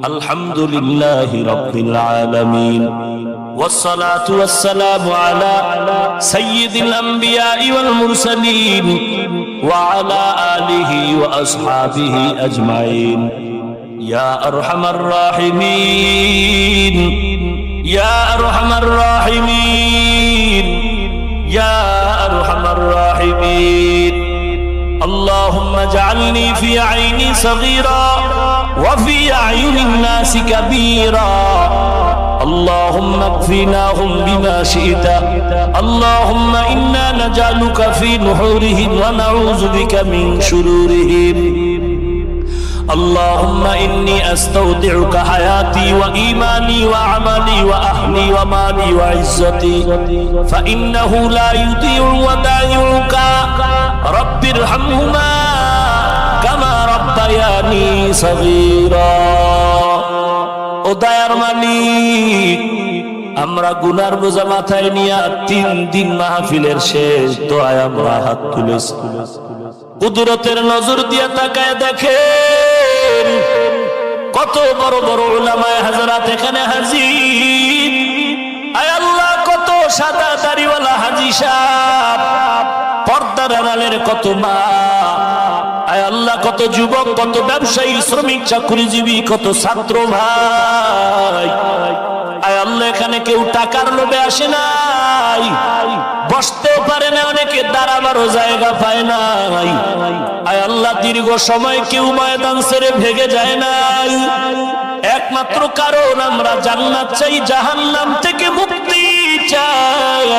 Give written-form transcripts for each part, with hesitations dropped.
আলহামদুলিল্লাহি রাব্বিল আলামিন والصلاة والسلام على سيد الأنبياء والمرسلين وعلى آله وأصحابه أجمعين يا أرحم الراحمين يا أرحم الراحمين يا أرحم الراحمين اللهم اجعلني في عيني صغيرا وفي أعين الناس كبيرا اللهم اكفناهم بما شئت اللهم إنا نجعلك في نحورهم ونعوذ بك من شرورهم اللهم إني أستودعك حياتي وإيماني وعملي وأهلي ومالي وعزتي فإنه لا يضيع ودائعك رب ارحمهما كما ربياني صغيرا ও দয়ার মালিক, আমরা গুনার বোঝা মাথায় নিয়ে 3 দিন মাহফিলের শেষ দোয়ায় আমরা হাত তুলেছি। কুদরতের নজর দিয়ে তাকায় দেখেন কত বড় বড় উলামায়ে হাজরাত এখানে হাজির। আয় আল্লাহ, কত সাদা দাড়িওয়ালা হাজী সাহেব, পর্দার আড়ালের কত মা, আয় আল্লাহ, কত যুবক, কত ব্যবসায়ী, শ্রমিক, চাকরিজীবী, কত ছাত্র ভাই। আয় আল্লাহ, এখানে কেউ টাকার লোভে আসে নাই, বসতেও পারে না, অনেকে দাঁড়াবারও জায়গা পায় নাই। আয় আল্লাহ, দীর্ঘ সময় কেউ ময়দান ছেড়ে ভেগে যায় নাই, একমাত্র কারণ আমরা জান্নাত চাই, জাহান্নাম থেকে মুক্তি চাই।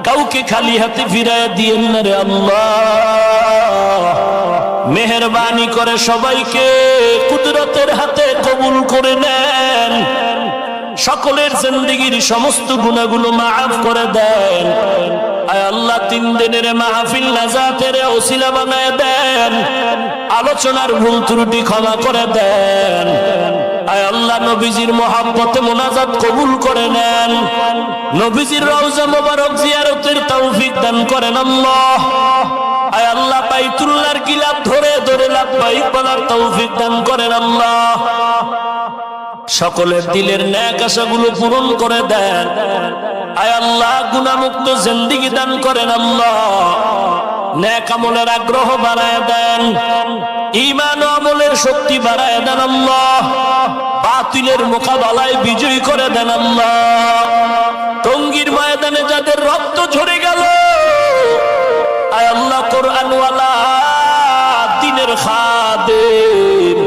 কাউকে খালি হাতে ফিরায় দিয়েন না রে আল্লাহ, মেহেরবানি করে সবাইকে কুদরতের হাতে কবুল করে নেন, সকলের জিন্দেগীর সমস্ত গুনাহগুলো মাফ করে দেন। আয় আল্লাহ, 3 দিনের মাহফিল নাজাতের ওসিলা বানায় দেন, আলোচনার ভুল ত্রুটি ক্ষমা করে দেন। আয় আল্লাহ, নবীজির মহব্বতে মোনাজাত কবুল করে নেন, নবীজির রওজা মোবারক জিয়ারতের তৌফিক দান করেন আল্লাহ। আয় আল্লাহ, বাইতুল্লাহর গিলাফ ধরে ধরে লাব্বাইক বলার তৌফিক দান করেন আল্লাহ। সকলের দিলের নেক আশাগুলো পূরণ করে দেন। আয় আল্লাহ, গুনাহমুক্ত জিন্দেগি দান করেন আল্লাহ, নেক আমলের আগ্রহ বাড়ায় দেন, ঈমান ও আমলের শক্তি বাড়ায় দেন আল্লাহ, বাতিলের মোকাবেলায় বিজয়ী করে দেন আল্লাহ। টঙ্গীর ময়দানে যাদের রক্ত ঝরে গেল, আয় আল্লাহ, কোরআনওয়ালা দ্বীনের খাদেম,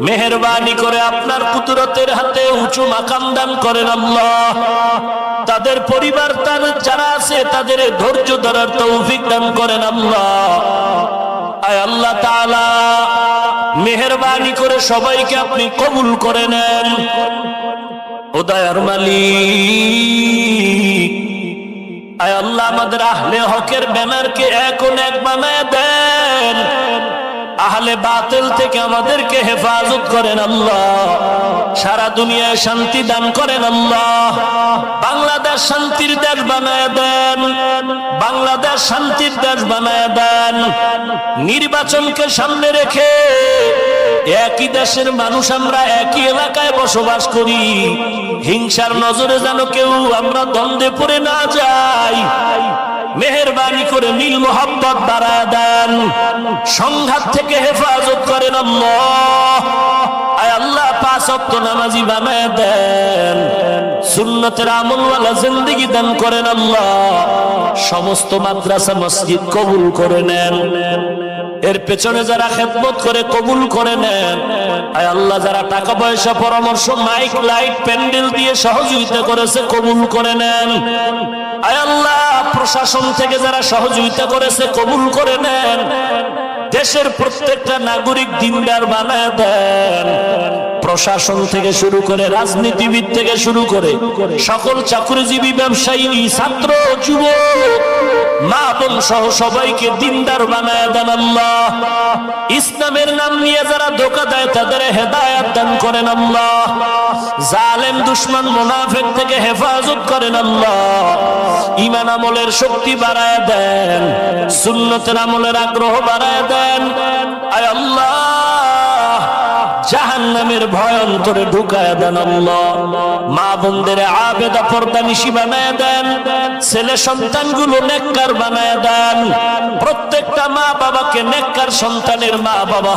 মেহেরবানি করে আপনার কুদরতের হাতে উঁচু মাকাম দান করেন আল্লাহ। তাদের পরিবার তার যারা আছে তাদের ধৈর্য ধরার তৌফিক দান করেন আল্লাহ। আয় আল্লাহ তাআলা, মেহেরবানি করে সবাইকে আপনি কবুল করে নেন। ও দয়ার মালিক, আয় আল্লাহ, আমাদের আহলে হকের ব্যানারকে এক ও এক বানায় দেন, আহলে বাতিল থেকে আমাদেরকে হেফাজত করেন আল্লাহ, সারা দুনিয়ায় শান্তি দান করেন আল্লাহ। বাংলাদেশ শান্তির দেশ বানায় দেন, বাংলাদেশ শান্তির দেশ বানায় দেন। নির্বাচনকে সামনে রেখে একই দেশের মানুষ আমরা একই এলাকায় বসবাস করি, হিংসার নজরে যেন কেউ আমরা দ্বন্দ্বে পড়ে না যাই। মেহেরবানি করে মিল মোহাব্বত বাড়ায় দেন, সংঘাত থেকে হেফাজত করেন আল্লাহ। আয় আল্লাহ, 5 ওয়াক্ত নামাজি বানায় দেন, সুন্নতের আমলওয়ালা জিন্দেগি দান করেন আল্লাহ। সমস্ত মাদ্রাসা মসজিদ কবুল করে নেন, এর পেছনে যারা খেদমত করে কবুল করে নেন। আয় আল্লাহ, যারা টাকা পয়সা, পরামর্শ, মাইক, লাইট, প্যান্ডেল দিয়ে সহযোগিতা করেছে কবুল করে নেন। আয় আল্লাহ, প্রশাসন থেকে যারা সহযোগিতা করেছে কবুল করে নেন। দেশের প্রত্যেকটা নাগরিক দিনদার বানায় দেন, প্রশাসন থেকে শুরু করে, রাজনীতিবিদ থেকে শুরু করে সকল চাকরিজীবী, ব্যবসায়ী, ছাত্র, যুবক, মা বোন সহ সবাইকে দিনদার বানায় দেন আল্লাহ। ইসলামের নাম নিয়ে যারা ধোঁকা দেয় তাদের হেদায়েত দান করেন আল্লাহ। জালেম, দুশমন, মুনাফিক থেকে হেফাজত করেন আল্লাহ। ঈমান আমলের শক্তি বাড়ায় দেন, সুন্নতের আমলের আগ্রহ বাড়ায় দেন। আয় আল্লাহ, জাহান্নামের ভয় অন্তরে ঢুকায় দেন আল্লাহ। মা বোনদের আবেদা পর্দানিশী বানায় দেন, ছেলে সন্তানগুলো নেককার বানায় দেন। প্রত্যেকটা মা বাবাকে নেককার সন্তানের মা বাবা